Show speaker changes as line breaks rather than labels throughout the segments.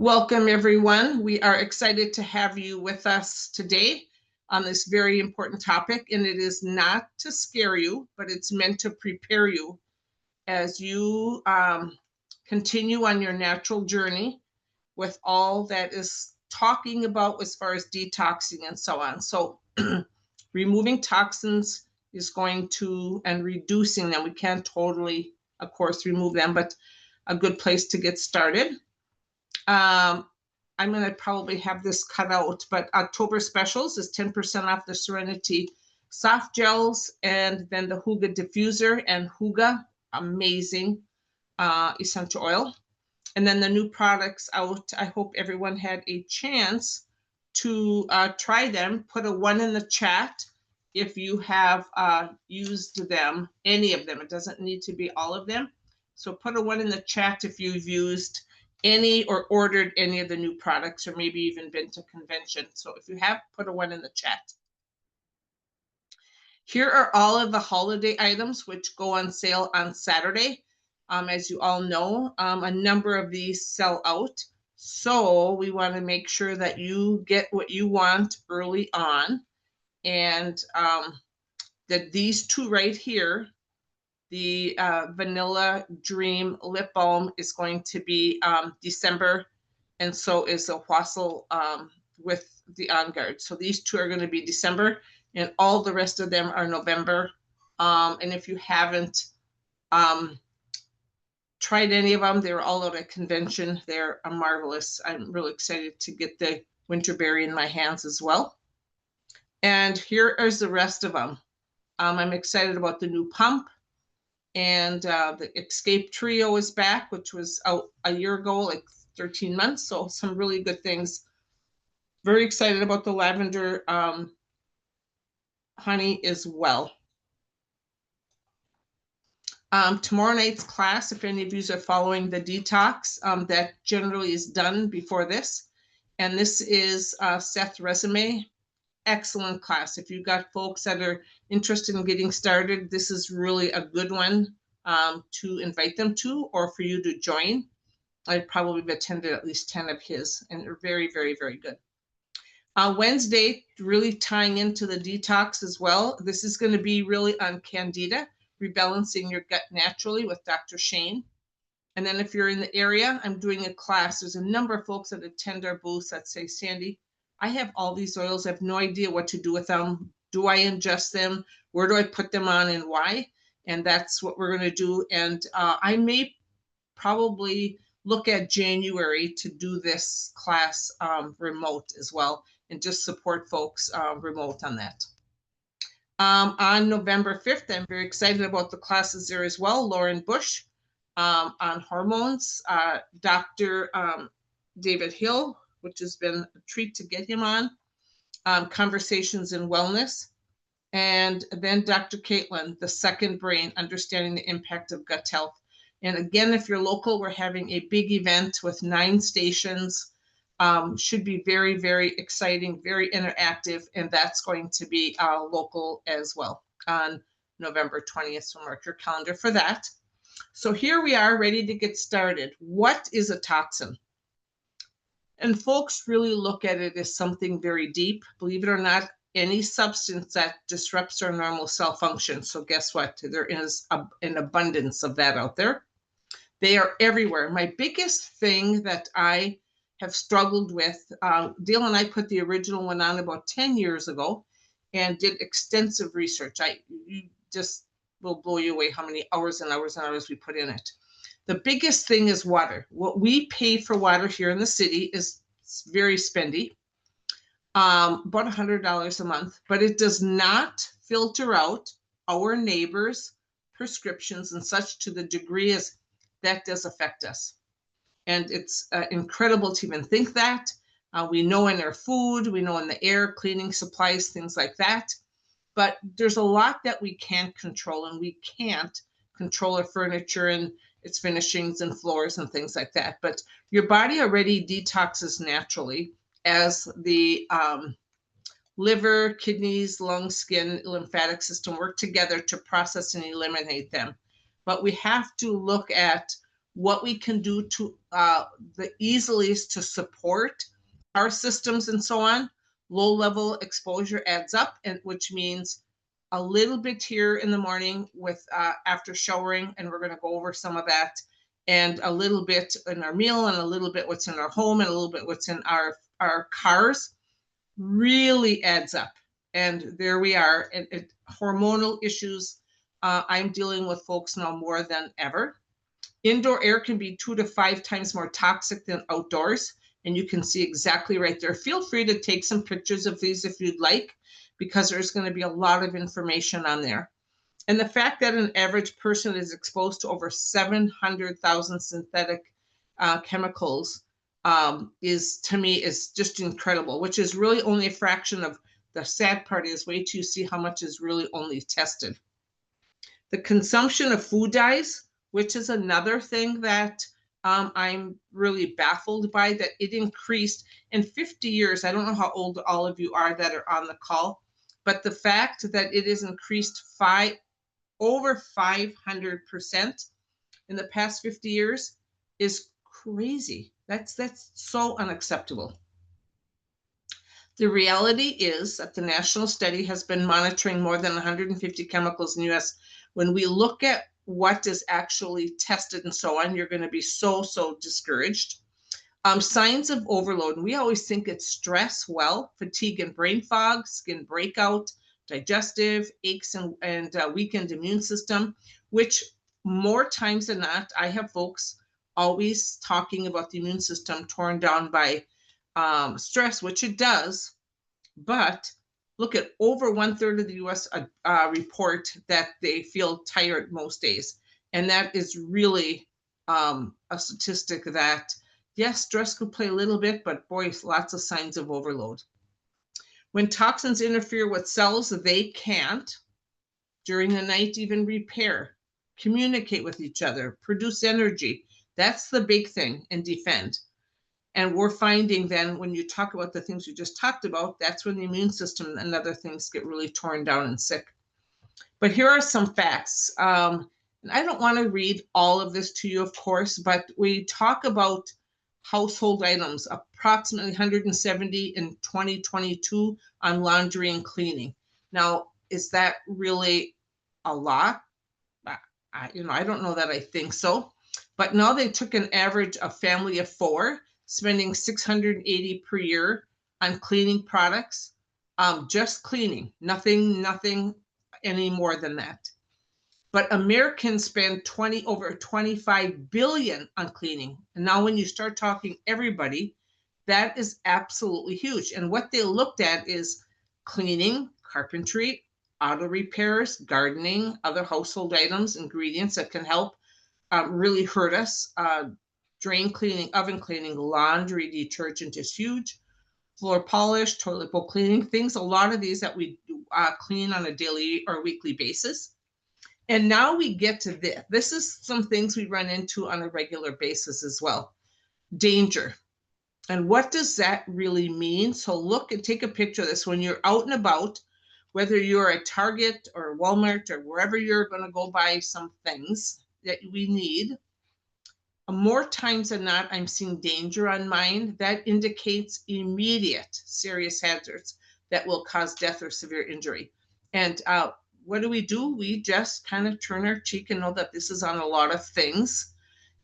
Welcome, everyone. We are excited to have you with us today on this very important topic, and it is not to scare you, but it's meant to prepare you as you continue on your natural journey with all that is talking about as far as detoxing and so on. So removing toxins is going to, and reducing them. We can't totally, of course, remove them, but a good place to get started. I'm going to probably have this cut out, but October specials is 10% off the Serenity soft gels, and then the Hygge diffuser and Hygge, amazing essential oil. And then the new products out. I hope everyone had a chance to try them. Put a 1 in the chat if you have used them, any of them. It doesn't need to be all of them. So put a 1 in the chat if you've used any or ordered any of the new products, or maybe even been to convention. So if you have, put a 1 in the chat. Here are all of the holiday items which go on sale on Saturday. As you all know, a number of these sell out. So we want to make sure that you get what you want early on. And that these two right here, the Vanilla Dream Lip Balm is going to be December, and so is the Wassel with the On Guard. So these two are going to be December, and all the rest of them are November. And if you haven't tried any of them, they're all at a convention. They're marvelous. I'm really excited to get the Winterberry in my hands as well. And here is the rest of them. I'm excited about the new pump. And the Escape Trio is back, which was out a year ago, like 13 months. So some really good things. Very excited about the lavender honey as well. Tomorrow night's class, if any of you are following the detox, that generally is done before this. And this is Seth's resume. Excellent class. If you've got folks that are interested in getting started, this is really a good one to invite them to, or for you to join. I've probably attended at least 10 of his, and they're very, very, very good. Wednesday, really tying into the detox as well. This is going to be really on Candida, rebalancing your gut naturally with Dr. Shane. And then if you're in the area, I'm doing a class. There's a number of folks that attend our booths that say, Sandy, I have all these oils. I have no idea what to do with them. Do I ingest them? Where do I put them on and why? And that's what we're going to do. And I may probably look at January to do this class remote as well, and just support folks remote on that. On November 5th, I'm very excited about the classes there as well. Lauren Bush on hormones, Dr. David Hill, which has been a treat to get him on, Conversations in Wellness, and then Dr. Caitlin, The Second Brain, Understanding the Impact of Gut Health. And again, if you're local, we're having a big event with 9 stations. Should be very, very exciting, very interactive, and that's going to be local as well on November 20th, so mark your calendar for that. So here we are ready to get started. What is a toxin? And folks really look at it as something very deep. Believe it or not, any substance that disrupts our normal cell function. So guess what? There is an abundance of that out there. They are everywhere. My biggest thing that I have struggled with, Dale and I put the original one on about 10 years ago and did extensive research. You just will blow you away how many hours and hours and hours we put in it. The biggest thing is water. What we pay for water here in the city is very spendy, about $100 a month, but it does not filter out our neighbors' prescriptions and such to the degree as that does affect us. And it's incredible to even think that. We know in our food, we know in the air, cleaning supplies, things like that. But there's a lot that we can't control, and we can't control our furniture and its finishings and floors and things like that. But your body already detoxes naturally as the liver, kidneys, lungs, skin, lymphatic system work together to process and eliminate them. But we have to look at what we can do to the easiest to support our systems and so on. Low level exposure adds up, and which means a little bit here in the morning with after showering, and we're going to go over some of that, and a little bit in our meal, and a little bit what's in our home, and a little bit what's in our cars, really adds up. And there we are. Hormonal issues, I'm dealing with folks now more than ever. Indoor air can be 2 to 5 times more toxic than outdoors. And you can see exactly right there. Feel free to take some pictures of these if you'd like, because there's going to be a lot of information on there. And the fact that an average person is exposed to over 700,000 synthetic chemicals is, to me, is just incredible, which is really only a fraction of the sad part is wait till you see how much is really only tested. The consumption of food dyes, which is another thing that I'm really baffled by, that it increased in 50 years. I don't know how old all of you are that are on the call, but the fact that it has increased over 500% in the past 50 years is crazy. That's so unacceptable. The reality is that the national study has been monitoring more than 150 chemicals in the US. When we look at what is actually tested and so on, you're going to be so discouraged. Signs of overload. And we always think it's stress. Well, fatigue and brain fog, skin breakout, digestive aches and weakened immune system, which more times than not, I have folks always talking about the immune system torn down by stress, which it does. But look at over 1/3 of the US report that they feel tired most days. And that is really a statistic that, yes, stress could play a little bit, but boy, lots of signs of overload. When toxins interfere with cells, they can't, during the night, even repair, communicate with each other, produce energy. That's the big thing, and defend. And we're finding then when you talk about the things we just talked about, that's when the immune system and other things get really torn down and sick. But here are some facts. And I don't want to read all of this to you, of course, but we talk about household items, approximately 170 in 2022 on laundry and cleaning. Now, is that really a lot? I don't know that I think so. But now they took an average, a family of 4, spending $680 per year on cleaning products, just cleaning, nothing any more than that. But Americans spend over 25 billion on cleaning. And now when you start talking everybody, that is absolutely huge. And what they looked at is cleaning, carpentry, auto repairs, gardening, other household items, ingredients that can help really hurt us. Drain cleaning, oven cleaning, laundry detergent is huge. Floor polish, toilet bowl cleaning, things, a lot of these that we clean on a daily or weekly basis. And now we get to this. This is some things we run into on a regular basis as well. Danger. And what does that really mean? So look and take a picture of this when you're out and about, whether you're at Target or Walmart or wherever you're going to go buy some things that we need. More times than not, I'm seeing danger on mine. That indicates immediate serious hazards that will cause death or severe injury. And what do? We just kind of turn our cheek and know that this is on a lot of things.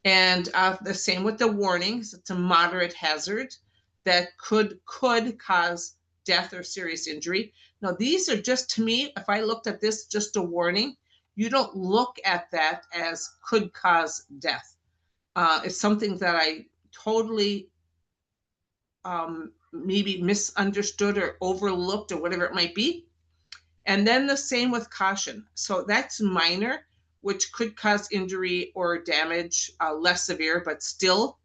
And the same with the warnings. It's a moderate hazard that could cause death or serious injury. Now, these are just, to me, if I looked at this, just a warning. You don't look at that as could cause death. It's something that I totally maybe misunderstood or overlooked or whatever it might be. And then the same with caution. So that's minor, which could cause injury or damage, less severe, but still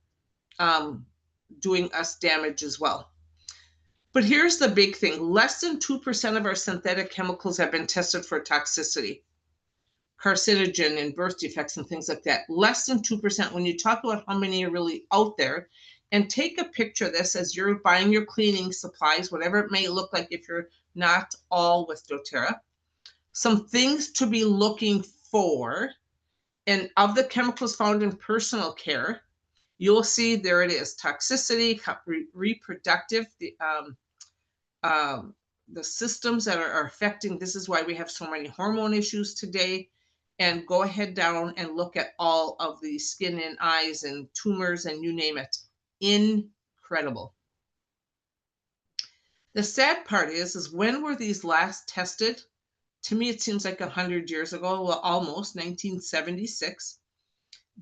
doing us damage as well. But here's the big thing. Less than 2% of our synthetic chemicals have been tested for toxicity, carcinogen and birth defects and things like that. Less than 2%. When you talk about how many are really out there, and take a picture of this as you're buying your cleaning supplies, whatever it may look like if you're not all with doTERRA. Some things to be looking for And of the chemicals found in personal care, you'll see there it is: toxicity, reproductive, the systems that are affecting. This is why we have so many hormone issues today. And go ahead down and look at all of the skin and eyes and tumors and you name it. Incredible. The sad part is when were these last tested? To me, it seems like 100 years ago, well, almost 1976,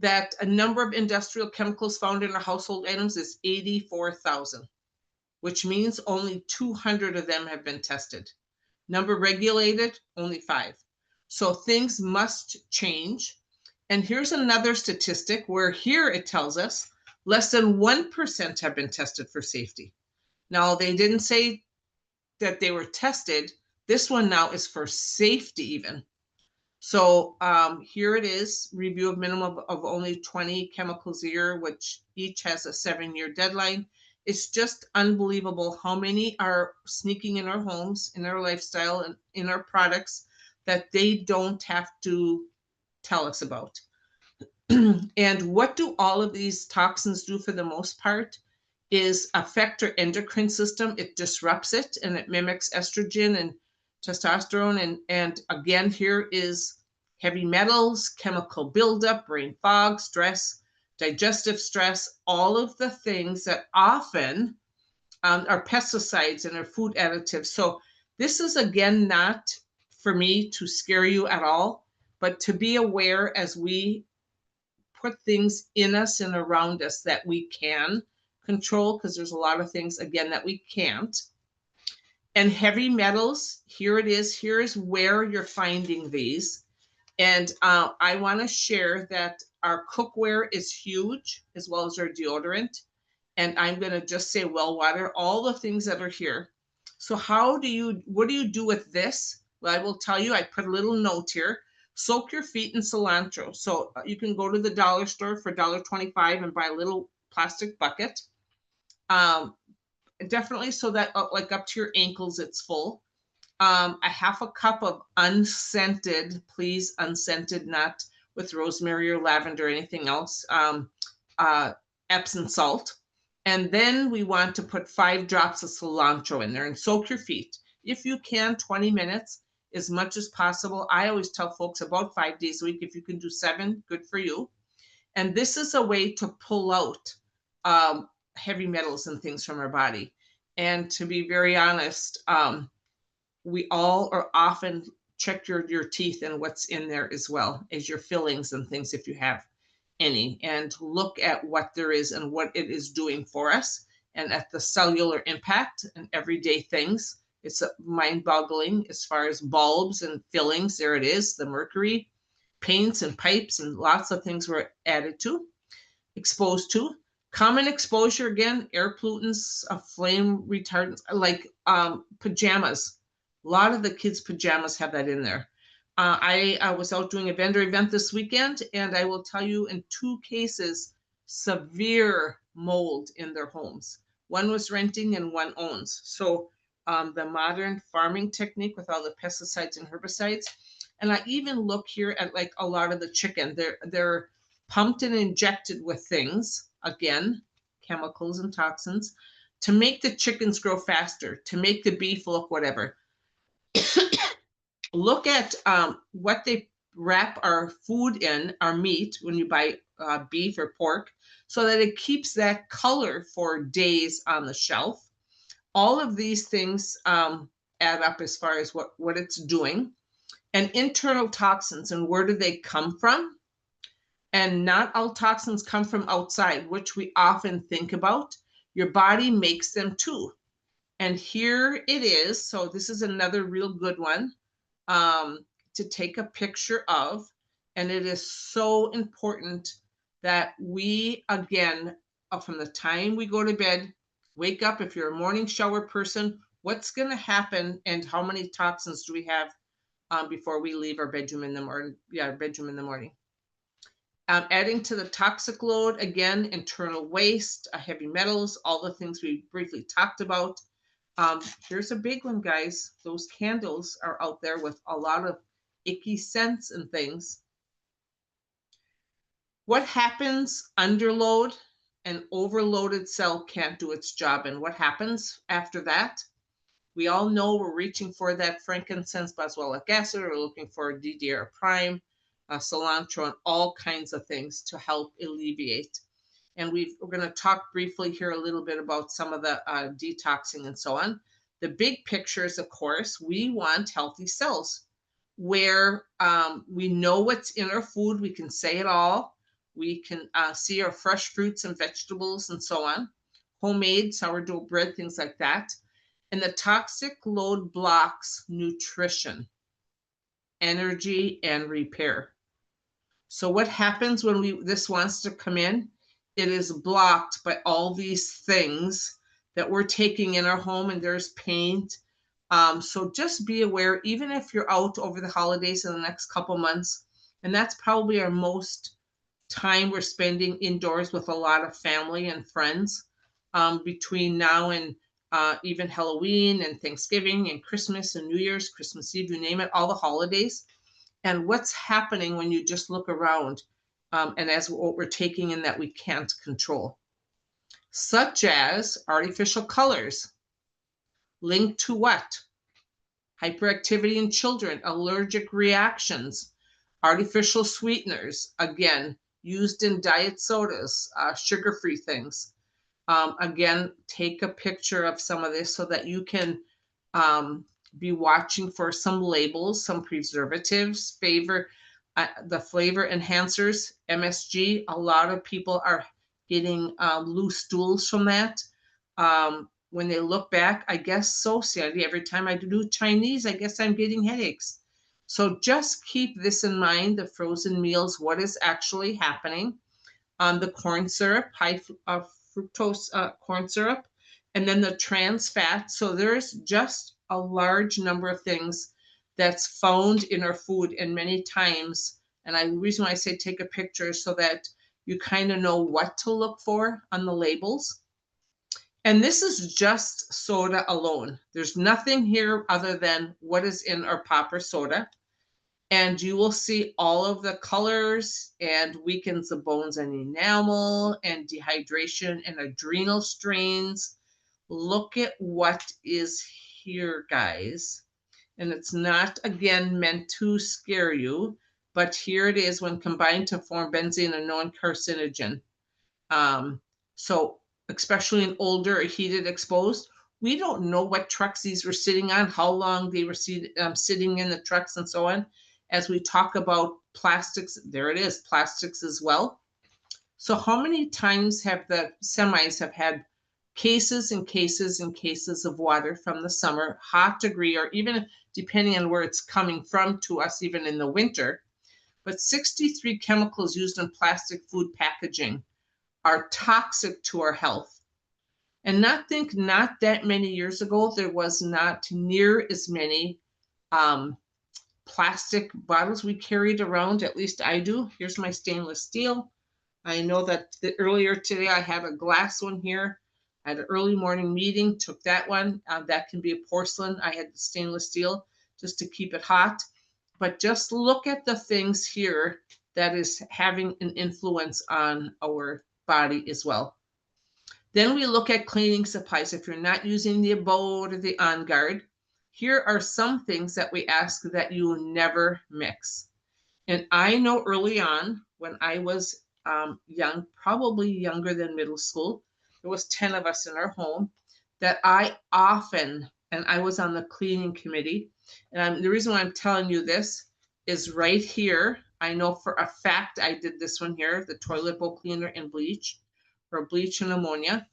that a number of industrial chemicals found in our household items is 84,000, which means only 200 of them have been tested. Number regulated, only 5. So things must change. And here's another statistic where here it tells us less than 1% have been tested for safety. Now, they didn't say that they were tested. This one now is for safety even. So here it is, review of minimum of only 20 chemicals a year, which each has a 7-year deadline. It's just unbelievable how many are sneaking in our homes, in our lifestyle, and in our products that they don't have to tell us about. And what do all of these toxins do for the most part is affect our endocrine system. It disrupts it and it mimics estrogen and testosterone. And again, here is heavy metals, chemical buildup, brain fog, stress, digestive stress, all of the things that often are pesticides and are food additives. So this is, again, not for me to scare you at all, but to be aware as we put things in us and around us that we can control, because there's a lot of things, again, that we can't. And heavy metals, here it is. Here is where you're finding these. And I want to share that our cookware is huge, as well as our deodorant. And I'm going to just say well water, all the things that are here. So what do you do with this? Well, I will tell you, I put a little note here. Soak your feet in cilantro. So you can go to the dollar store for $1.25 and buy a little plastic bucket. Definitely so that like up to your ankles, it's full. A half a cup of unscented, please, unscented, not with rosemary or lavender or anything else, Epsom salt. And then we want to put 5 drops of cilantro in there and soak your feet. If you can, 20 minutes, as much as possible. I always tell folks about 5 days a week. If you can do 7, good for you. And this is a way to pull out heavy metals and things from our body. And to be very honest, we all are often check your teeth and what's in there as well as your fillings and things if you have any, and look at what there is and what it is doing for us and at the cellular impact and everyday things. It's mind-boggling as far as bulbs and fillings. There it is, the mercury, paints and pipes and lots of things were added to, exposed to. Common exposure, again, air pollutants, flame retardants, like pajamas. A lot of the kids' pajamas have that in there. I was out doing a vendor event this weekend, and I will tell you in 2 cases, severe mold in their homes. One was renting and one owns. So the modern farming technique with all the pesticides and herbicides. And I even look here at like a lot of the chicken. They're pumped and injected with things, again, chemicals and toxins, to make the chickens grow faster, to make the beef look whatever. Look at what they wrap our food in, our meat, when you buy beef or pork, so that it keeps that color for days on the shelf. All of these things add up as far as what it's doing. And internal toxins, and where do they come from? And not all toxins come from outside, which we often think about. Your body makes them too. And here it is. So this is another real good one to take a picture of. And it is so important that we, again, from the time we go to bed, wake up, if you're a morning shower person, what's going to happen and how many toxins do we have before we leave our bedroom in the morning? Adding to the toxic load, again, internal waste, heavy metals, all the things we briefly talked about. Here's a big one, guys. Those candles are out there with a lot of icky scents and things. What happens under load? An overloaded cell can't do its job. And what happens after that? We all know we're reaching for that frankincense, boswellic acid, we're looking for DDR prime, cilantro, and all kinds of things to help alleviate. And we're going to talk briefly here a little bit about some of the detoxing and so on. The big picture is, of course, we want healthy cells where we know what's in our food. We can say it all. We can see our fresh fruits and vegetables and so on, homemade sourdough bread, things like that. And the toxic load blocks nutrition, energy, and repair. So what happens when this wants to come in? It is blocked by all these things that we're taking in our home, and there's paint. So just be aware, even if you're out over the holidays in the next couple months, and that's probably our most time we're spending indoors with a lot of family and friends between now and even Halloween and Thanksgiving and Christmas and New Year's, Christmas Eve, you name it, all the holidays. And what's happening when you just look around and as what we're taking in that we can't control, such as artificial colors linked to what? Hyperactivity in children, allergic reactions, artificial sweeteners, again, used in diet sodas, sugar-free things. Again, take a picture of some of this so that you can be watching for some labels, some preservatives, the flavor enhancers, MSG. A lot of people are getting loose stools from that. When they look back, I guess so, Sandy. Every time I do Chinese, I guess I'm getting headaches. So just keep this in mind, the frozen meals, what is actually happening. The corn syrup, high fructose corn syrup, and then the trans fat. So there's just a large number of things that's found in our food, and many times, and the reason why I say take a picture so that you kind of know what to look for on the labels. And this is just soda alone. There's nothing here other than what is in our pop or soda. And you will see all of the colors and weakens the bones and enamel and dehydration and adrenal strains. Look at what is here, guys. And it's not, again, meant to scare you, but here it is when combined to form benzene, a known carcinogen. So especially in older or heated exposed, we don't know what trucks these were sitting on, how long they were sitting in the trucks and so on. As we talk about plastics, there it is, plastics as well. So how many times have the semis have had cases and cases and cases of water from the summer, hot degree, or even depending on where it's coming from to us, even in the winter. But 63 chemicals used in plastic food packaging are toxic to our health. And not that many years ago, there was not near as many plastic bottles we carried around. At least I do. Here's my stainless steel. I know that earlier today I had a glass one here. I had an early morning meeting, took that one. That can be a porcelain. I had the stainless steel just to keep it hot. But just look at the things here that is having an influence on our body as well. Then we look at cleaning supplies. If you're not using the Abode or the On Guard, here are some things that we ask that you never mix. And I know early on when I was young, probably younger than middle school, there was 10 of us in our home, that I often, and I was on the cleaning committee, and the reason why I'm telling you this is right here. I know for a fact I did this one here, the toilet bowl cleaner and bleach, or bleach and ammonia.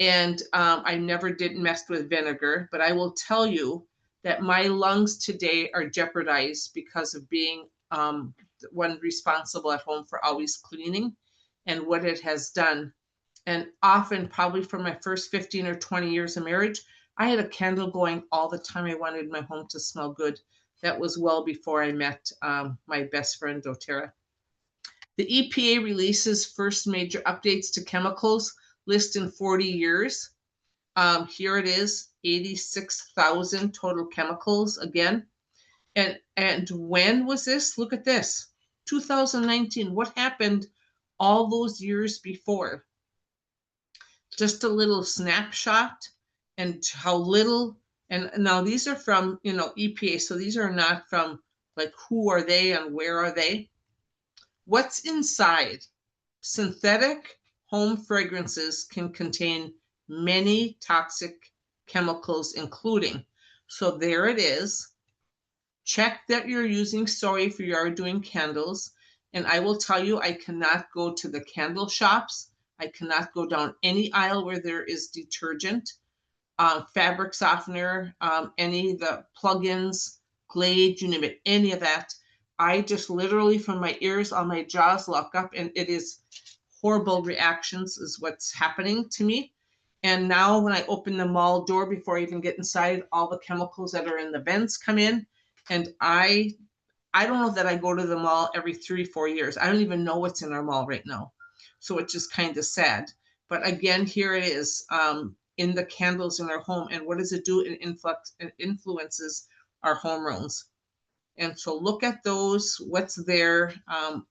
And I never did mess with vinegar, but I will tell you that my lungs today are jeopardized because of being one responsible at home for always cleaning and what it has done. And often, probably for my first 15 or 20 years of marriage, I had a candle going all the time. I wanted my home to smell good. That was well before I met my best friend, doTERRA. The EPA releases first major updates to chemicals list in 40 years. Here it is, 86,000 total chemicals again. And when was this? Look at this, 2019. What happened all those years before. Just a little snapshot and how little, and now these are from, EPA, so these are not from like who are they and where are they. What's inside? Synthetic home fragrances can contain many toxic chemicals, including, so there it is. Check that you're using soy if you are doing candles. And I will tell you, I cannot go to the candle shops. I cannot go down any aisle where there is detergent, fabric softener, any of the plugins, Glade, you name it, any of that. I just literally from my ears, all my jaws lock up, and it is horrible reactions is what's happening to me. And now when I open the mall door before I even get inside, all the chemicals that are in the vents come in. And I don't know that I go to the mall every 3-4 years. I don't even know what's in our mall right now. So it's just kind of sad. But again, here it is in the candles in our home. And what does it do? It influences our hormones. And so look at those, what's there,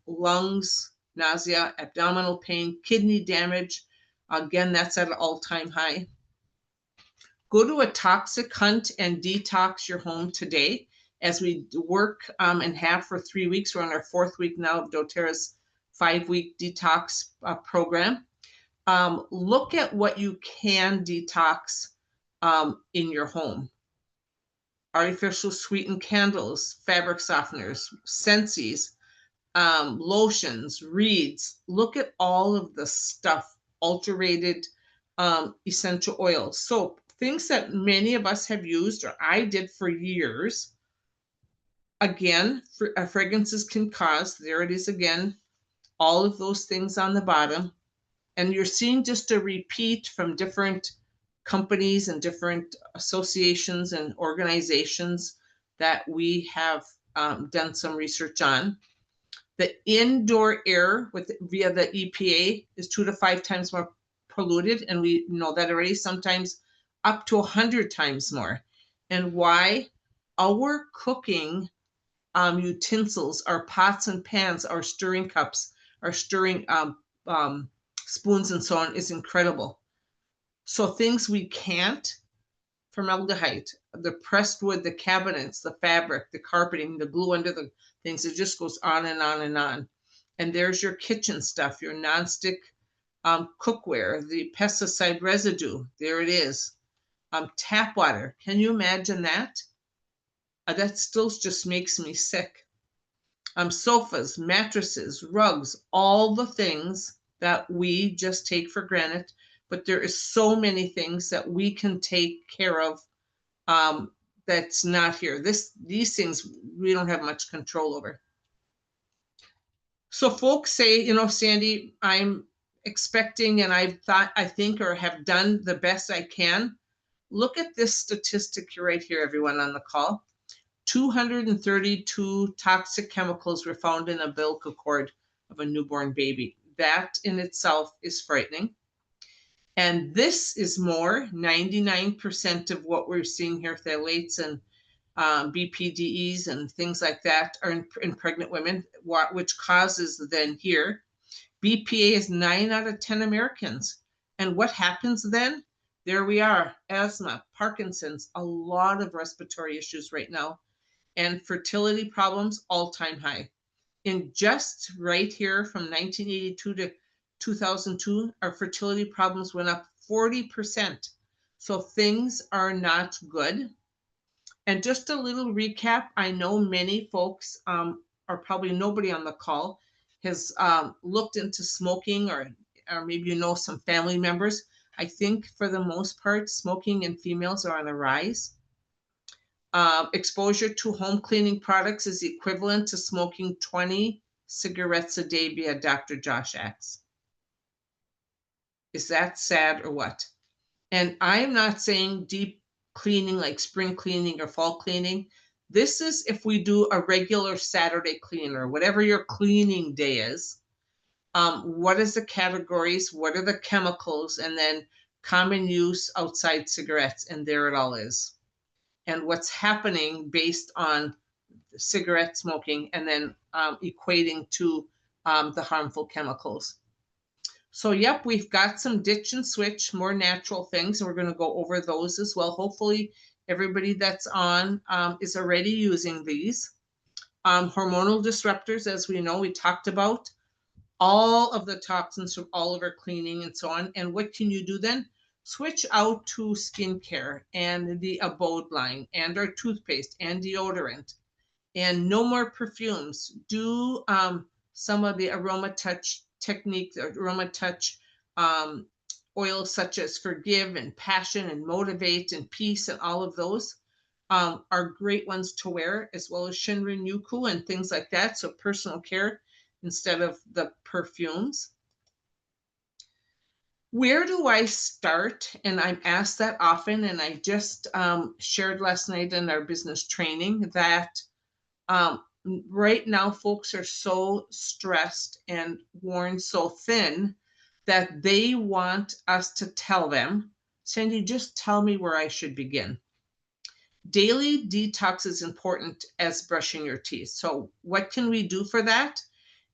lungs, nausea, abdominal pain, kidney damage. Again, that's at an all-time high. Go to a toxic hunt and detox your home today. As we work and have for 3 weeks, we're on our 4th week now of doTERRA's 5-week detox program. Look at what you can detox in your home. Artificial sweetened candles, fabric softeners, scentsies, lotions, reeds. Look at all of the stuff, ultra-rated essential oils, soap, things that many of us have used, or I did for years. Again, fragrances can cause, there it is again, all of those things on the bottom. And you're seeing just a repeat from different companies and different associations and organizations that we have done some research on. The indoor air via the EPA is 2 to 5 times more polluted, and we know that already, sometimes up to 100 times more. And why? Our cooking utensils, our pots and pans, our stirring cups, our stirring spoons and so on is incredible. So things we can't, formaldehyde, the pressed wood, the cabinets, the fabric, the carpeting, the glue under the things, it just goes on and on and on. And there's your kitchen stuff, your nonstick cookware, the pesticide residue, there it is. Tap water, can you imagine that? That still just makes me sick. Sofas, mattresses, rugs, all the things that we just take for granted, but there is so many things that we can take care of that's not here. These things we don't have much control over. So folks say, Sandy, I'm expecting and I think or have done the best I can. Look at this statistic right here, everyone on the call. 232 toxic chemicals were found in the umbilical cord of a newborn baby. That in itself is frightening. And this is more, 99% of what we're seeing here, phthalates and BPDEs and things like that are in pregnant women, which causes then here, BPA is 9 out of 10 Americans. And what happens then? There we are, asthma, Parkinson's, a lot of respiratory issues right now, and fertility problems, all-time high. In just right here from 1982 to 2002, our fertility problems went up 40%. So things are not good. And just a little recap, I know many folks, or probably nobody on the call, has looked into smoking, or maybe some family members. I think for the most part, smoking in females are on the rise. Exposure to home cleaning products is equivalent to smoking 20 cigarettes a day via Dr. Josh Axe. Is that sad or what? And I'm not saying deep cleaning like spring cleaning or fall cleaning. This is if we do a regular Saturday clean or whatever your cleaning day is. What is the categories? What are the chemicals? And then common use outside cigarettes. And there it all is. And what's happening based on cigarette smoking and then equating to the harmful chemicals. So, yep, we've got some ditch and switch, more natural things, and we're going to go over those as well. Hopefully, everybody that's on is already using these. Hormonal disruptors, as we know, we talked about all of the toxins from all of our cleaning and so on. And what can you do then? Switch out to skincare and the abode line and our toothpaste and deodorant, and no more perfumes. Do some of the aroma touch technique, aroma touch oils such as Forgive and Passion and Motivate and Peace, and all of those are great ones to wear, as well as Shinrin Yuku and things like that. So personal care instead of the perfumes. Where do I start? And I'm asked that often, and I just shared last night in our business training that right now folks are so stressed and worn so thin that they want us to tell them, Sandy, just tell me where I should begin. Daily detox is important as brushing your teeth. So what can we do for that?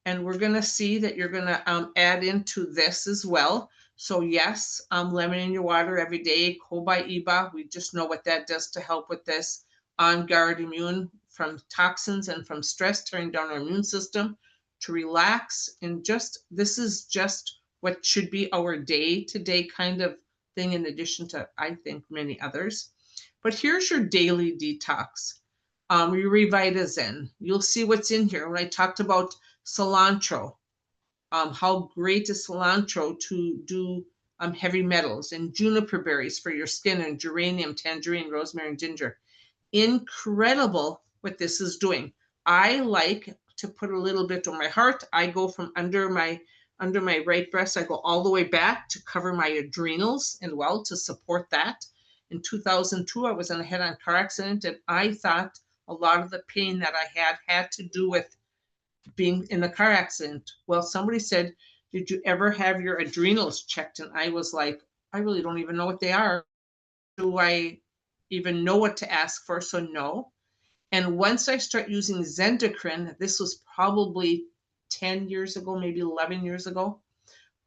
And we're going to see that you're going to add into this as well. So yes, lemon in your water every day, Cobaiba, we just know what that does to help with this. On guard immune from toxins and from stress, turning down our immune system to relax. And just, this is just what should be our day-to-day kind of thing, in addition to, I think, many others. But here's your daily detox. Your Revitazen. You'll see what's in here. When I talked about cilantro, how great is cilantro to do heavy metals, and juniper berries for your skin, and geranium, tangerine, rosemary, and ginger. Incredible what this is doing. I like to put a little bit on my heart. I go from under my right breast, I go all the way back to cover my adrenals and well to support that. In 2002, I was in a head-on car accident, and I thought a lot of the pain that I had to do with being in a car accident. Well, somebody said, did you ever have your adrenals checked? And I was like, I really don't even know what they are. Do I even know what to ask for? So no. And once I start using Zendocrine, this was probably 10 years ago, maybe 11 years ago,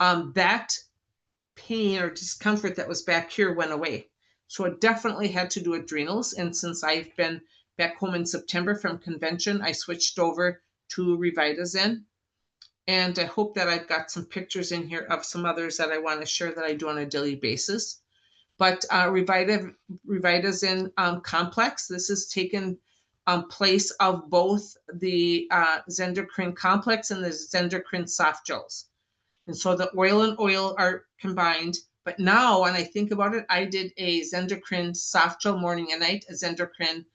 that pain or discomfort that was back here went away. So it definitely had to do with adrenals. And since I've been back home in September from convention, I switched over to Revitazen. And I hope that I've got some pictures in here of some others that I want to share that I do on a daily basis. But Revitazen complex, this is taken place of both the Zendocrine complex and the Zendocrine soft gels. And so the oil and oil are combined. But now when I think about it, I did a Zendocrine soft gel morning and night, a Zendocrine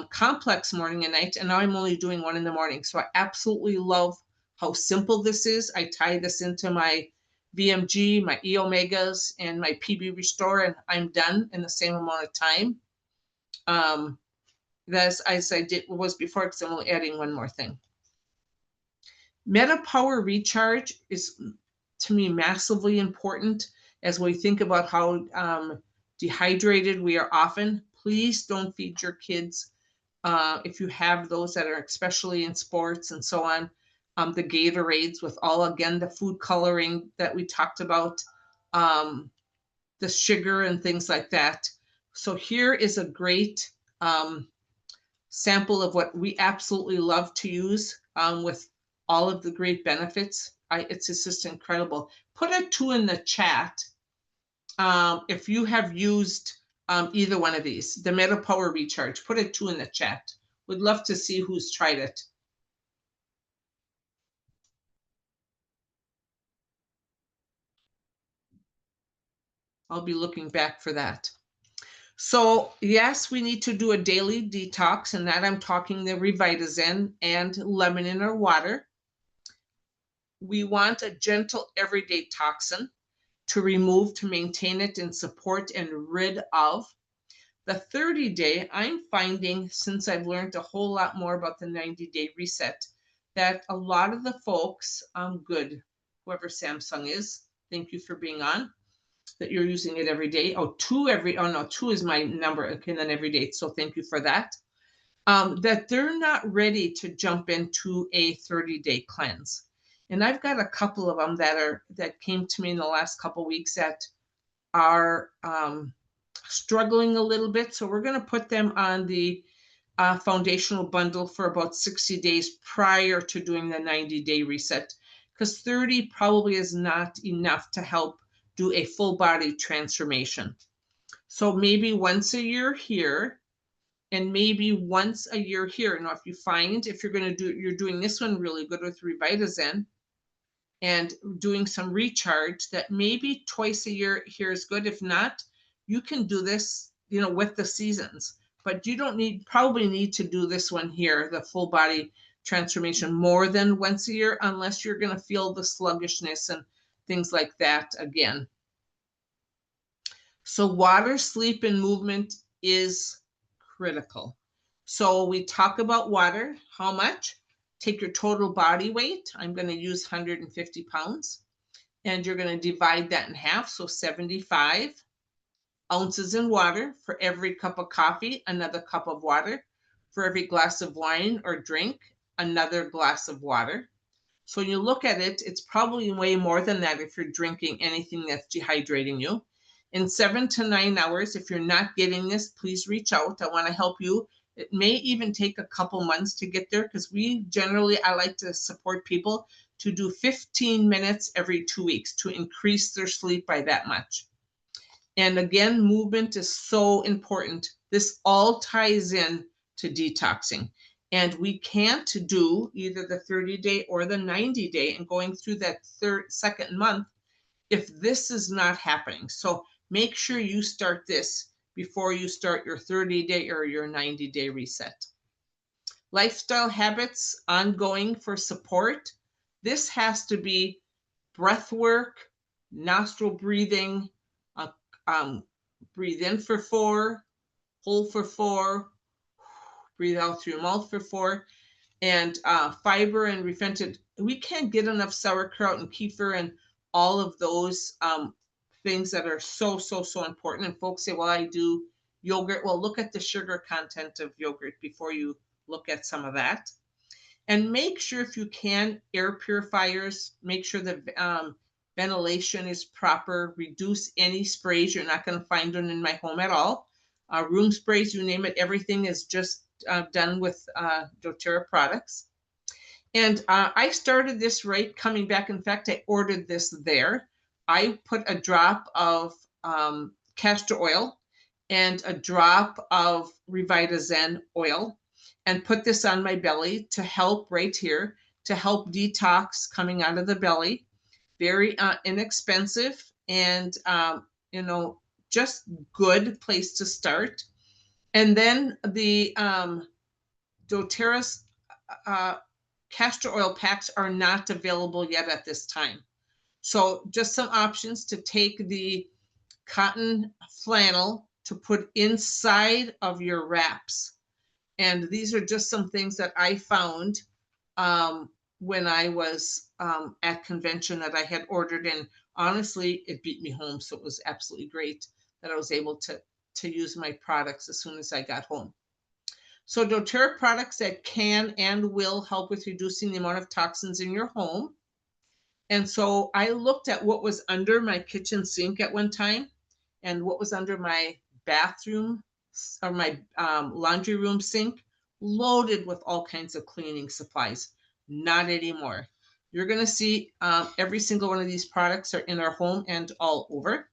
complex morning and night, and now I'm only doing one in the morning. So I absolutely love how simple this is. I tie this into my VMG, my E Omegas, and my PB Restore, and I'm done in the same amount of time. That's as I did was before, because I'm only adding one more thing. Meta Power Recharge is, to me, massively important as we think about how dehydrated we are often. Please don't feed your kids, if you have those that are especially in sports and so on, the Gatorades with all, again, the food coloring that we talked about, the sugar and things like that. So here is a great sample of what we absolutely love to use with all of the great benefits. It's just incredible. Put a 2 in the chat if you have used either one of these, the Meta Power Recharge. Put a 2 in the chat. Would love to see who's tried it. I'll be looking back for that. So yes, we need to do a daily detox, and that I'm talking the Revitazen and lemon in our water. We want a gentle everyday toxin to remove, to maintain it and support and rid of. The 30-day, I'm finding, since I've learned a whole lot more about the 90-day reset, that a lot of the folks, good, whoever Samsung is, thank you for being on, that you're using it every day. Oh, 2 is my number, okay, then every day, so thank you for that. That they're not ready to jump into a 30-day cleanse. And I've got a couple of them that came to me in the last couple of weeks that are struggling a little bit. So we're going to put them on the foundational bundle for about 60 days prior to doing the 90-day reset, because 30 probably is not enough to help do a full body transformation. So maybe once a year here, and maybe once a year here. Now, if you find if you're doing this one really good with Revitazen and doing some recharge, that maybe twice a year here is good. If not, you can do this, with the seasons. But you don't probably need to do this one here, the full body transformation, more than once a year, unless you're going to feel the sluggishness and things like that again. So water, sleep, and movement is critical. So we talk about water. How much? Take your total body weight. I'm going to use 150 pounds. And you're going to divide that in half. So 75 ounces in water. For every cup of coffee, another cup of water. For every glass of wine or drink, another glass of water. So when you look at it, it's probably way more than that if you're drinking anything that's dehydrating you. In 7 to 9 hours, if you're not getting this, please reach out. I want to help you. It may even take a couple months to get there, because I like to support people to do 15 minutes every 2 weeks to increase their sleep by that much. And again, movement is so important. This all ties in to detoxing. And we can't do either the 30-day or the 90-day and going through that second month if this is not happening. So make sure you start this before you start your 30-day or your 90-day reset. Lifestyle habits ongoing for support. This has to be breath work, nostril breathing, breathe in for 4, hold for 4, breathe out through your mouth for 4, and fiber and refined. We can't get enough sauerkraut and kefir and all of those things that are so important. And folks say, well, I do yogurt. Well, look at the sugar content of yogurt before you look at some of that. And make sure, if you can, air purifiers, make sure that ventilation is proper. Reduce any sprays. You're not going to find them in my home at all. Room sprays, you name it, everything is just done with doTERRA products. And I started this right coming back. In fact, I ordered this there. I put a drop of castor oil and a drop of Revitazen oil and put this on my belly to help right here, to help detox coming out of the belly. Very inexpensive and, just good place to start. And then the doTERRA's castor oil packs are not available yet at this time. So just some options to take the cotton flannel to put inside of your wraps. And these are just some things that I found when I was at convention that I had ordered. And honestly, it beat me home. So it was absolutely great that I was able to use my products as soon as I got home. So doTERRA products that can and will help with reducing the amount of toxins in your home. And so I looked at what was under my kitchen sink at one time and what was under my bathroom or my laundry room sink, loaded with all kinds of cleaning supplies. Not anymore. You're going to see every single one of these products are in our home and all over.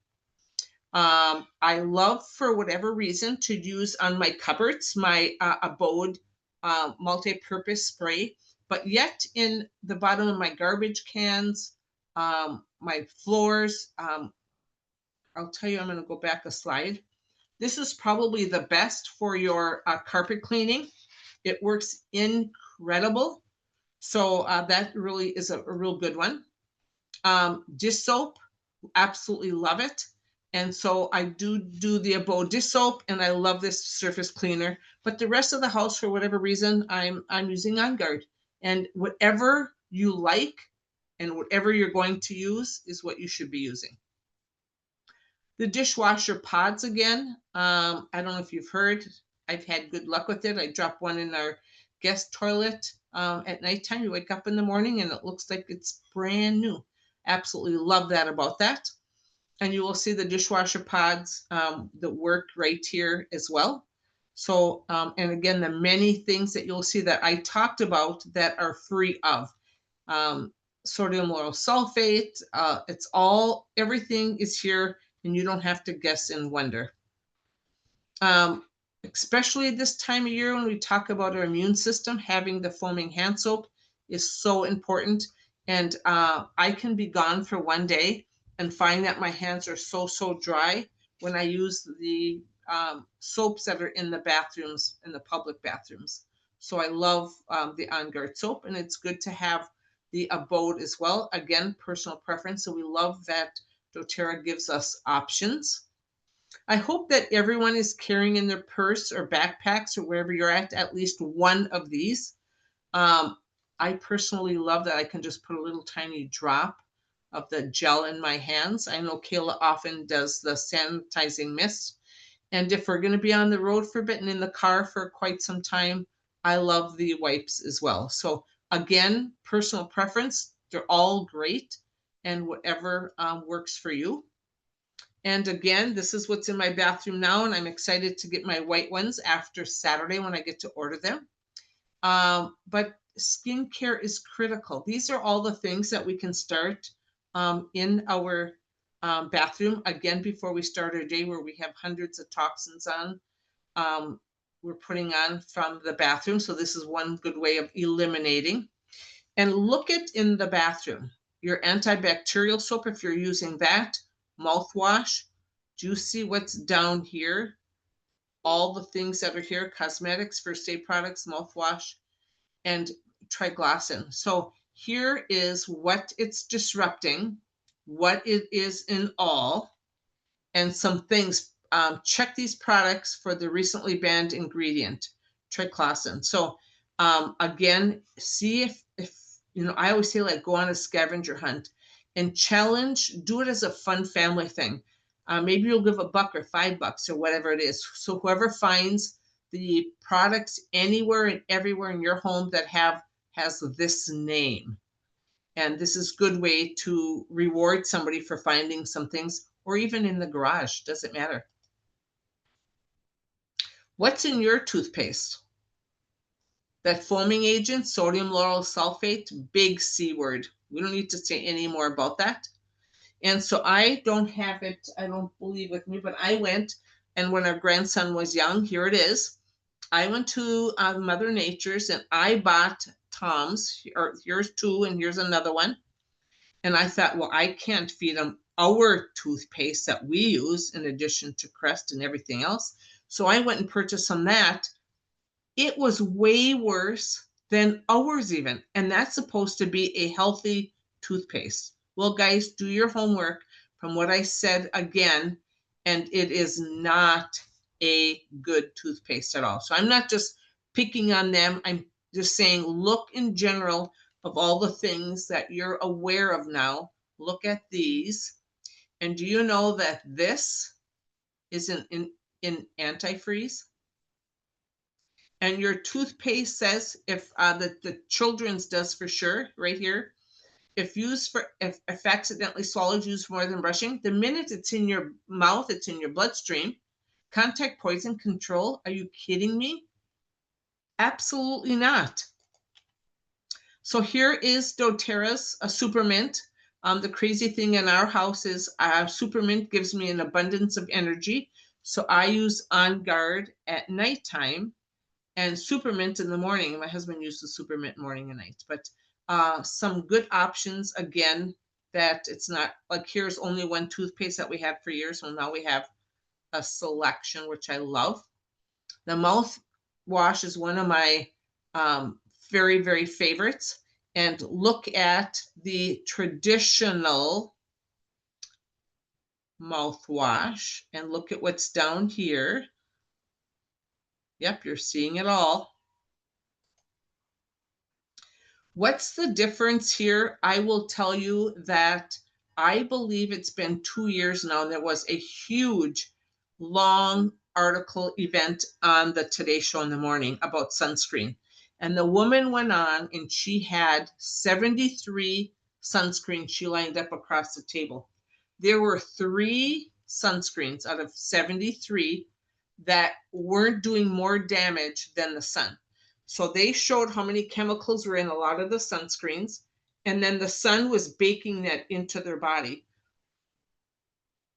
I love, for whatever reason, to use on my cupboards, my Abode multi-purpose spray, but yet in the bottom of my garbage cans, my floors. I'll tell you, I'm going to go back a slide. This is probably the best for your carpet cleaning. It works incredible. So that really is a real good one. Dish soap, absolutely love it. And so I do the Abode dish soap, and I love this surface cleaner. But the rest of the house, for whatever reason, I'm using On Guard. And whatever you like and whatever you're going to use is what you should be using. The dishwasher pods again. I don't know if you've heard. I've had good luck with it. I dropped one in our guest toilet. At nighttime, you wake up in the morning and it looks like it's brand new. Absolutely love that about that. And you will see the dishwasher pods that work right here as well. So, and again, the many things that you'll see that I talked about that are free of um, sodium lauryl sulfate. It's all, everything is here and you don't have to guess and wonder. Um, Especially this time of year when we talk about our immune system, having the foaming hand soap is so important. And I can be gone for one day and find that my hands are so dry when I use the soaps that are in the bathrooms, in the public bathrooms. So I love the On Guard soap, and it's good to have the Abode as well. Again, personal preference. So we love that doTERRA gives us options. I hope that everyone is carrying in their purse or backpacks or wherever you're at least one of these. I personally love that I can just put a little tiny drop of the gel in my hands. I know Kayla often does the sanitizing mist. And if we're going to be on the road for a bit and in the car for quite some time, I love the wipes as well. So again, personal preference, they're all great and whatever works for you. And again, this is what's in my bathroom now, and I'm excited to get my white ones after Saturday when I get to order them. But skincare is critical. These are all the things that we can start in our bathroom, again, before we start our day, where we have hundreds of toxins on. We're putting on from the bathroom. So this is one good way of eliminating. And look at in the bathroom, your antibacterial soap, if you're using that, mouthwash. Do you see what's down here? All the things that are here, cosmetics, first aid products, mouthwash, and triglycerin. So here is what it's disrupting, what it is in all, and some things. Check these products for the recently banned ingredient, triglycerin. So again, see if I always say, like, go on a scavenger hunt and challenge, do it as a fun family thing. Maybe you'll give $1 or $5 or whatever it is. So whoever finds the products anywhere and everywhere in your home that has this name. And this is a good way to reward somebody for finding some things, or even in the garage, doesn't matter. What's in your toothpaste? That foaming agent, sodium lauryl sulfate, big C word. We don't need to say any more about that. And so I don't have it, I don't believe with me, but I went, and when our grandson was young, here it is. I went to Mother Nature's and I bought Tom's, or here's 2 and here's another one. And I thought, well, I can't feed them our toothpaste that we use in addition to Crest and everything else. So I went and purchased some that. It was way worse than ours even. And that's supposed to be a healthy toothpaste. Well, guys, do your homework from what I said again, and it is not a good toothpaste at all. So I'm not just picking on them. I'm just saying, look in general of all the things that you're aware of now. Look at these. And do you know that this is in antifreeze? And your toothpaste says, if the children's does for sure, right here, if accidentally swallowed, used more than brushing, the minute it's in your mouth, it's in your bloodstream. Contact poison control. Are you kidding me? Absolutely not. So here is doTERRA's Supermint. The crazy thing in our house is Supermint gives me an abundance of energy. So I use On Guard at nighttime and Supermint in the morning. My husband uses Supermint morning and night. But some good options, again, that it's not like here's only one toothpaste that we had for years. So now we have a selection, which I love. The mouthwash is one of my very, very favorites. And look at the traditional mouthwash and look at what's down here. Yep, you're seeing it all. What's the difference here? I will tell you that I believe it's been 2 years now. There was a huge, long article event on the Today Show in the morning about sunscreen. And the woman went on and she had 73 sunscreens she lined up across the table. There were 3 sunscreens out of 73 that weren't doing more damage than the sun. So they showed how many chemicals were in a lot of the sunscreens, and then the sun was baking that into their body.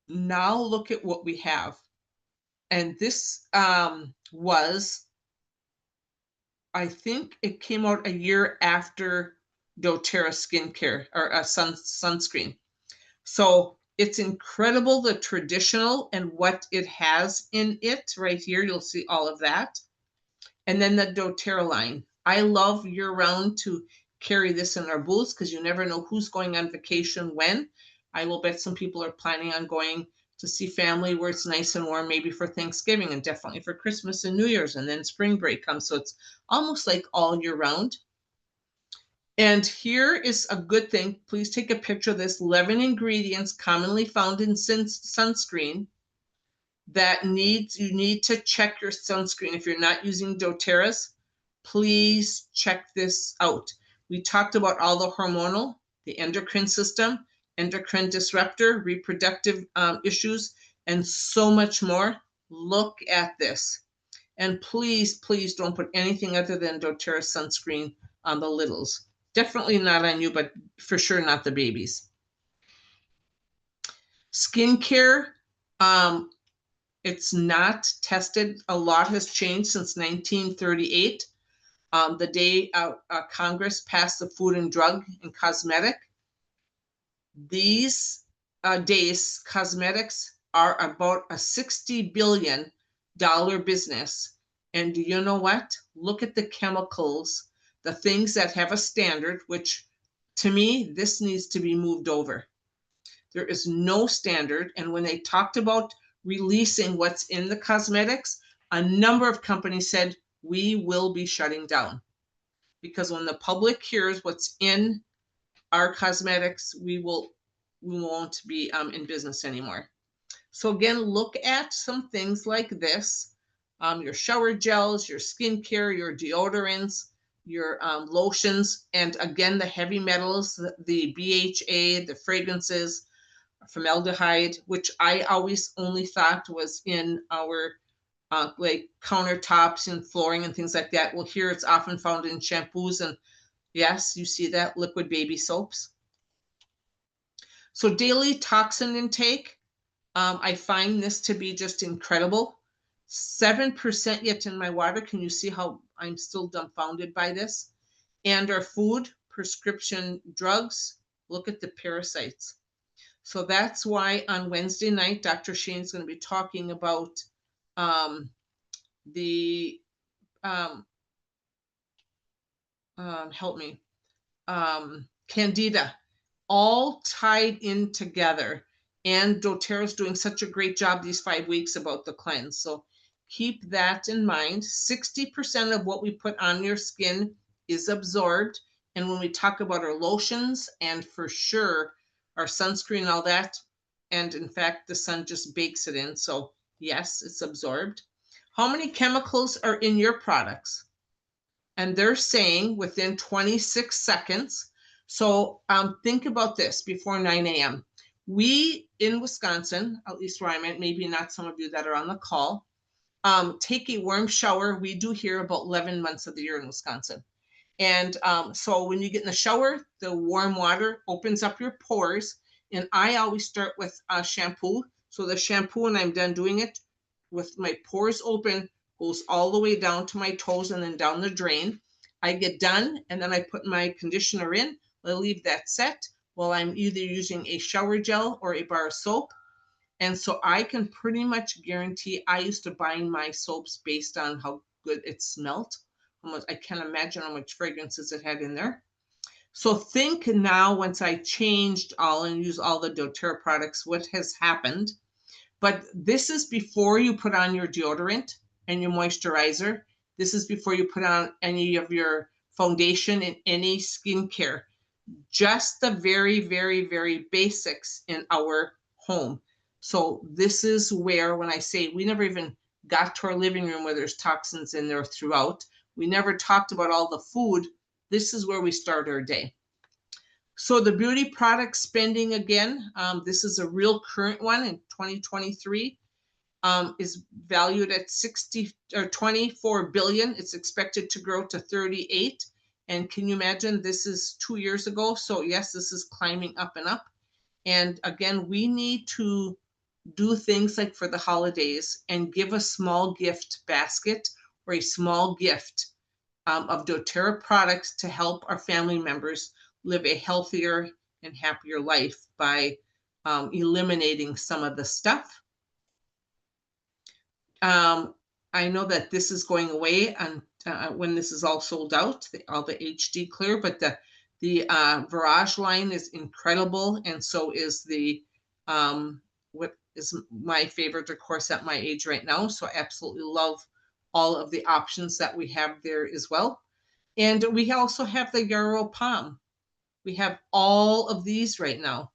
Now look at what we have. And this was, I think it came out a year after doTERRA skincare or a sunscreen. So it's incredible, the traditional and what it has in it. Right here, you'll see all of that. And then the doTERRA line. I love year round to carry this in our booths because you never know who's going on vacation when. I will bet some people are planning on going to see family where it's nice and warm, maybe for Thanksgiving and definitely for Christmas and New Year's, and then spring break comes. So it's almost like all year round. And here is a good thing. Please take a picture of this. 11 ingredients commonly found in sunscreen that you need to check your sunscreen. If you're not using doTERRA's, please check this out. We talked about all the hormonal, the endocrine system, endocrine disruptor, reproductive issues, and so much more. Look at this. And please, please don't put anything other than doTERRA sunscreen on the littles. Definitely not on you, but for sure not the babies. Skincare, it's not tested. A lot has changed since 1938, the day Congress passed the Food and Drug and Cosmetic. These days, cosmetics are about a $60 billion business. And do you know what? Look at the chemicals, the things that have a standard, which to me, this needs to be moved over. There is no standard. And when they talked about releasing what's in the cosmetics, a number of companies said, we will be shutting down. Because when the public hears what's in our cosmetics, we won't be in business anymore. So again, look at some things like this, your shower gels, your skincare, your deodorants, your lotions, and again, the heavy metals, the BHA, the fragrances, formaldehyde, which I always only thought was in our like countertops and flooring and things like that. Well, here it's often found in shampoos, and yes, you see that, liquid baby soaps. So daily toxin intake, I find this to be just incredible. 7% yet in my water. Can you see how I'm still dumbfounded by this? And our food, prescription drugs, look at the parasites. So that's why on Wednesday night, Dr. Shane's going to be talking about the, help me, Candida, all tied in together. And doTERRA's doing such a great job these 5 weeks about the cleanse. So keep that in mind. 60% of what we put on your skin is absorbed. And when we talk about our lotions and for sure our sunscreen and all that, and in fact, the sun just bakes it in. So yes, it's absorbed. How many chemicals are in your products? And they're saying within 26 seconds. So think about this before 9 a.m. We in Wisconsin, at least where I'm at, maybe not some of you that are on the call, take a warm shower. We do here about 11 months of the year in Wisconsin. And so when you get in the shower, the warm water opens up your pores. And I always start with shampoo. So the shampoo, when I'm done doing it, with my pores open, goes all the way down to my toes and then down the drain. I get done and then I put my conditioner in. I leave that set while I'm either using a shower gel or a bar of soap. And so I can pretty much guarantee, I used to buy my soaps based on how good it smelled. I can't imagine how much fragrances it had in there. So think now, once I changed all and use all the doTERRA products, what has happened. But this is before you put on your deodorant and your moisturizer. This is before you put on any of your foundation and any skincare. Just the very, very, very basics in our home. So this is where, when I say we never even got to our living room where there's toxins in there throughout, We never talked about all the food. This is where we start our day. So the beauty product spending again, this is a real current one in 2023, is valued at 24 billion. It's expected to grow to 38. And can you imagine, this is 2 years ago? So yes, this is climbing up and up. And again, we need to do things like for the holidays and give a small gift basket or a small gift of doTERRA products to help our family members live a healthier and happier life by eliminating some of the stuff. I know that this is going away on when this is all sold out, all the HD clear, but the Virage line is incredible, and so is the what is my favorite, of course, at my age right now. So I absolutely love all of the options that we have there as well. And we also have the Yarrow Palm. We have all of these right now.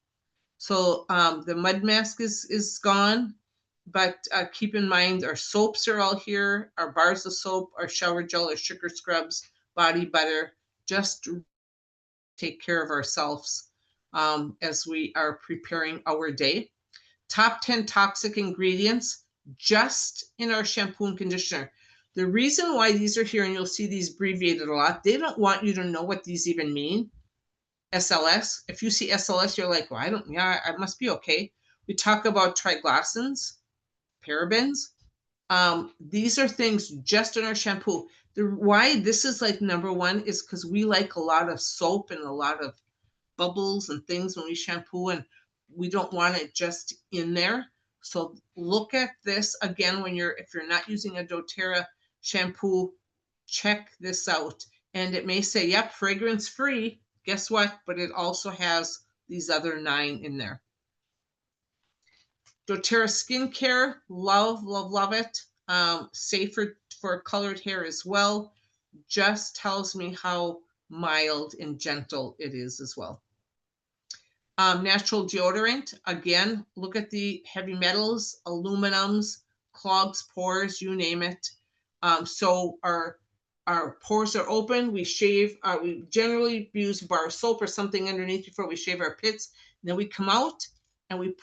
So the mud mask is gone, but keep in mind our soaps are all here, our bars of soap, our shower gel, our sugar scrubs, body butter, just take care of ourselves as we are preparing our day. Top 10 toxic ingredients just in our shampoo and conditioner. The reason why these are here, and you'll see these abbreviated a lot, they don't want you to know what these even mean. SLS. If you see SLS, you're like, well, I must be okay. We talk about triglycins, parabens. These are things just in our shampoo. Why this is like number one is because we like a lot of soap and a lot of bubbles and things when we shampoo, and we don't want it just in there. So look at this again if you're not using a doTERRA shampoo, check this out. And it may say, yep, fragrance free. Guess what? But it also has these other 9 in there. doTERRA skincare, love, love, love it. Safe for colored hair as well. Just tells me how mild and gentle it is as well. Natural deodorant, again, look at the heavy metals, aluminums, clogs pores, you name it. So our pores are open. We shave, we generally use bar soap or something underneath before we shave our pits. And then we come out and we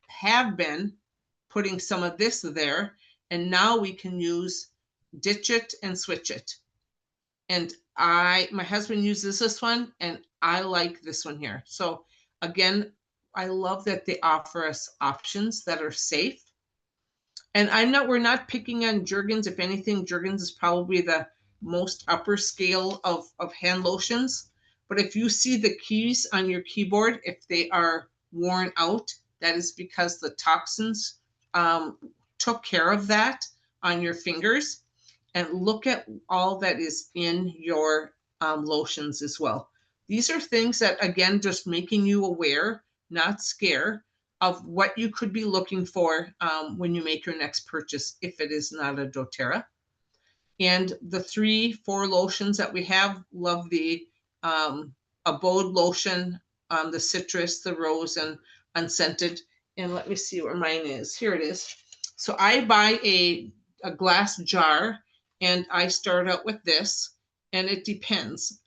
have been putting some of this there. And now we can use ditch it and switch it. And my husband uses this one and I like this one here. So again, I love that they offer us options that are safe. And we're not picking on Jergens. If anything, Jergens is probably the most upper scale of hand lotions. But if you see the keys on your keyboard, if they are worn out, that is because the toxins took care of that on your fingers. And look at all that is in your lotions as well. These are things that, again, just making you aware, not scare, of what you could be looking for when you make your next purchase, if it is not a doTERRA. And the 3-4 lotions that we have, love the Abode lotion, the citrus, the rose, and unscented. And let me see where mine is. Here it is. So I buy a glass jar, and I start out with this, and it depends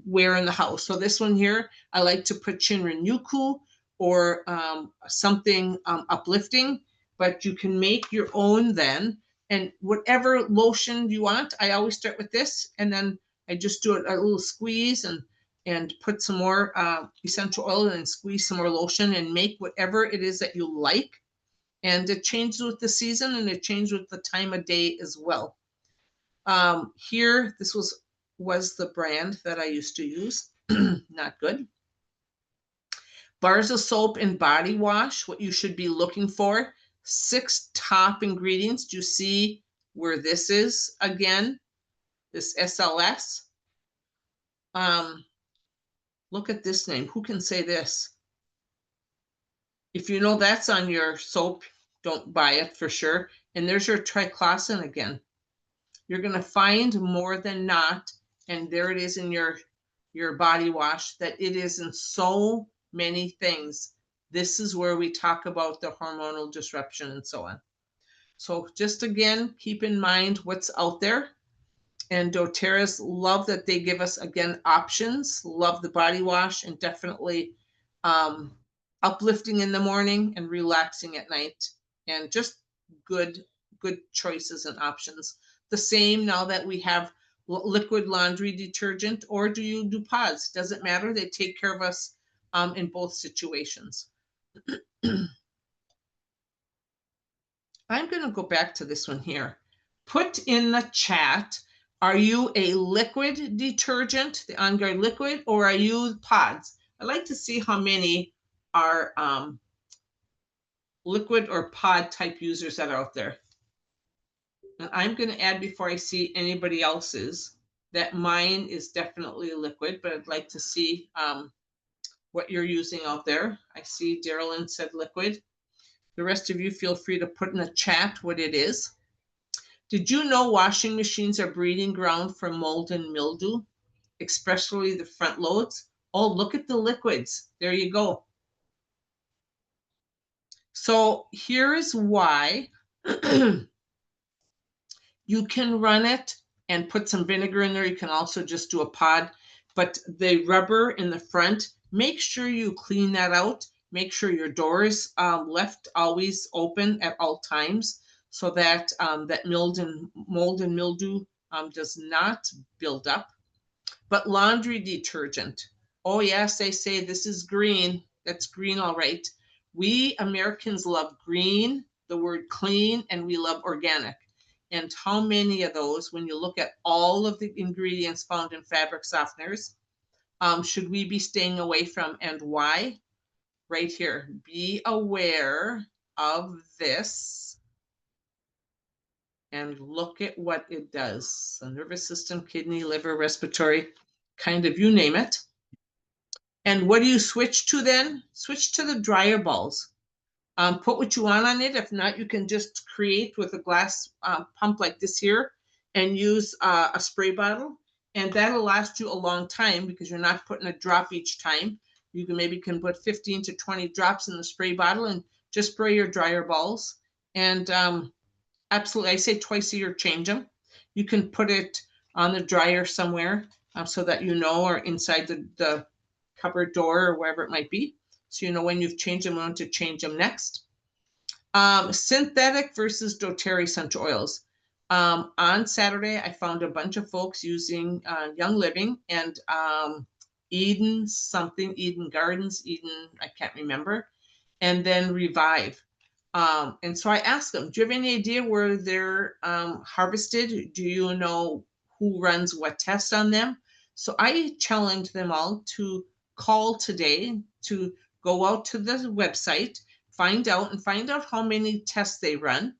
where in the house. So this one here, I like to put Shinrin-yoku or something uplifting, but you can make your own then. And whatever lotion you want, I always start with this, and then I just do a little squeeze and put some more essential oil and squeeze some more lotion and make whatever it is that you like. And it changes with the season and it changes with the time of day as well. Here, this was the brand that I used to use. Not good. Bars of soap and body wash, what you should be looking for. 6 top ingredients. Do you see where this is again? This SLS. Look at this name. Who can say this? If you know that's on your soap, don't buy it for sure. And there's your triclosan again. You're going to find more than not, and there it is in your body wash, that it is in so many things. This is where we talk about the hormonal disruption and so on. So just again, keep in mind what's out there. And doTERRA's, love that they give us, again, options. Love the body wash, and definitely uplifting in the morning and relaxing at night. And just good choices and options. The same now that we have liquid laundry detergent, or do you do pods? Doesn't matter. They take care of us in both situations. I'm going to go back to this one here. Put in the chat, are you a liquid detergent, the On Guard liquid, or are you pods? I'd like to see how many are liquid or pod type users that are out there. And I'm going to add, before I see anybody else's, that mine is definitely liquid, but I'd like to see what you're using out there. I see Darylyn said liquid. The rest of you, feel free to put in the chat what it is. Did you know washing machines are breeding ground for mold and mildew, especially the front loads? Oh, look at the liquids. There you go. So here is why you can run it and put some vinegar in there. You can also just do a pod, but the rubber in the front, make sure you clean that out. Make sure your door is left always open at all times, so that that mold and mildew does not build up. But laundry detergent, oh yes, they say this is green. That's green, all right. We Americans love green, the word clean, and we love organic. And how many of those, when you look at all of the ingredients found in fabric softeners, should we be staying away from, and why? Right here, be aware of this and look at what it does. The nervous system, kidney, liver, respiratory, kind of, you name it. And what do you switch to then? Switch to the dryer balls. Put what you want on it. If not, you can just create with a glass pump like this here and use a spray bottle. And that'll last you a long time because you're not putting a drop each time. You can maybe put 15 to 20 drops in the spray bottle and just spray your dryer balls. And absolutely, I say twice a year, change them. You can put it on the dryer somewhere so that you know, or inside the cupboard door or wherever it might be. So you know when you've changed them, when to change them next. Synthetic versus doTERRA essential oils. On Saturday, I found a bunch of folks using Young Living and Eden Gardens, I can't remember, and then Revive. And so I asked them, do you have any idea where they're harvested? Do you know who runs what test on them? So I challenged them all to call today, to go out to the website, find out how many tests they run.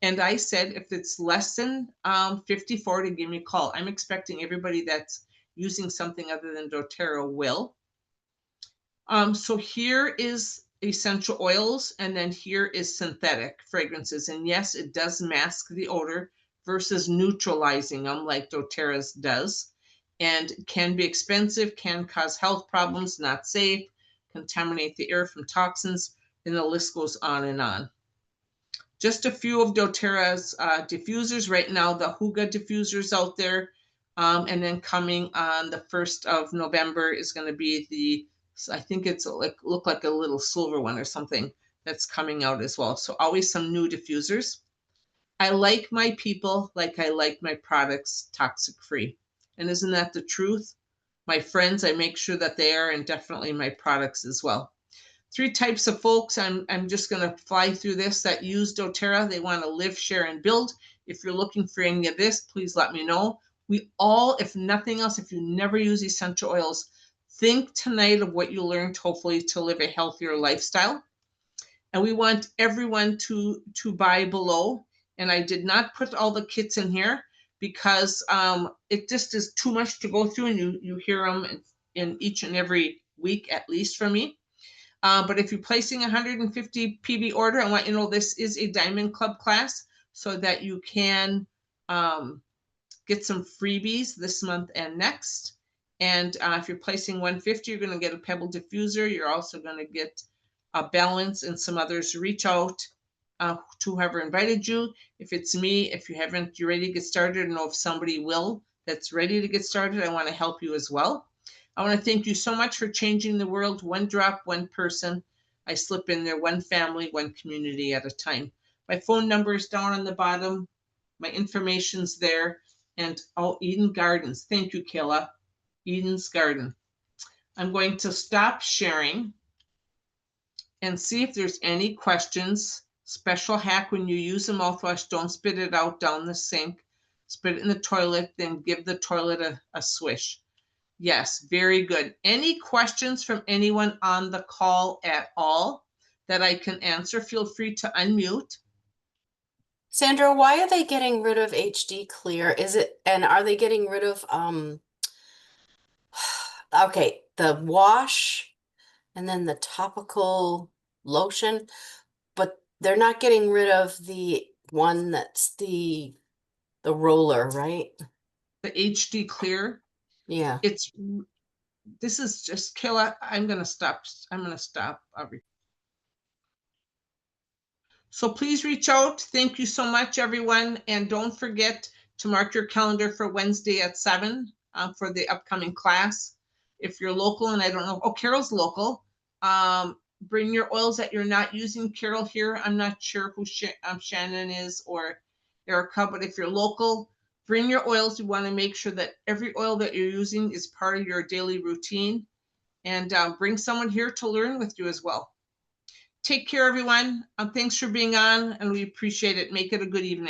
And I said, if it's less than 54, to give me a call. I'm expecting everybody that's using something other than doTERRA will. So here is essential oils, and then here is synthetic fragrances. And yes, it does mask the odor versus neutralizing them like doTERRA's does. And can be expensive, can cause health problems, not safe, contaminate the air from toxins, and the list goes on and on. Just a few of doTERRA's diffusers right now, the Huga diffusers out there. And then coming on the 1st of November is going to be the, I think it's look like a little silver one or something that's coming out as well. So always some new diffusers. I like my people like I like my products toxic free. And isn't that the truth? My friends, I make sure that they are, and definitely my products as well. 3 types of folks, I'm just going to fly through this, that use doTERRA. They want to live, share, and build. If you're looking for any of this, please let me know. We all, if nothing else, if you never use essential oils, think tonight of what you learned, hopefully, to live a healthier lifestyle. And we want everyone to buy below. And I did not put all the kits in here because it just is too much to go through, and you hear them in each and every week, at least from me. But if you're placing 150 PV order, I want you to know this is a Diamond Club class so that you can get some freebies this month and next. And if you're placing 150, you're going to get a Pebble diffuser. You're also going to get a Balance and some others. Reach out to whoever invited you. If it's me, if you haven't, you're ready to get started, and know if somebody will that's ready to get started, I want to help you as well. I want to thank you so much for changing the world, one drop, one person. I slip in there, one family, one community at a time. My phone number is down on the bottom. My information's there. And Eden Gardens. Thank you, Kayla. Eden's Garden. I'm going to stop sharing and see if there's any questions. Special hack: when you use a mouthwash, don't spit it out down the sink. Spit it in the toilet, then give the toilet a swish. Yes, very good. Any questions from anyone on the call at all that I can answer? Feel free to unmute.
Sandra, why are they getting rid of HD Clear? And are they getting rid of okay, the wash and then the topical lotion, but they're not getting rid of the one that's the roller, right?
The HD Clear.
Yeah.
This is just Kayla. I'm gonna stop. So please reach out. Thank you so much, everyone. And don't forget to mark your calendar for Wednesday at 7 for the upcoming class. If you're local, and I don't know, Carol's local. Bring your oils that you're not using. Carol here, I'm not sure who Shannon is or Erica, but if you're local, bring your oils. You want to make sure that every oil that you're using is part of your daily routine, and bring someone here to learn with you as well. Take care, everyone. Thanks for being on, and we appreciate it. Make it a good evening.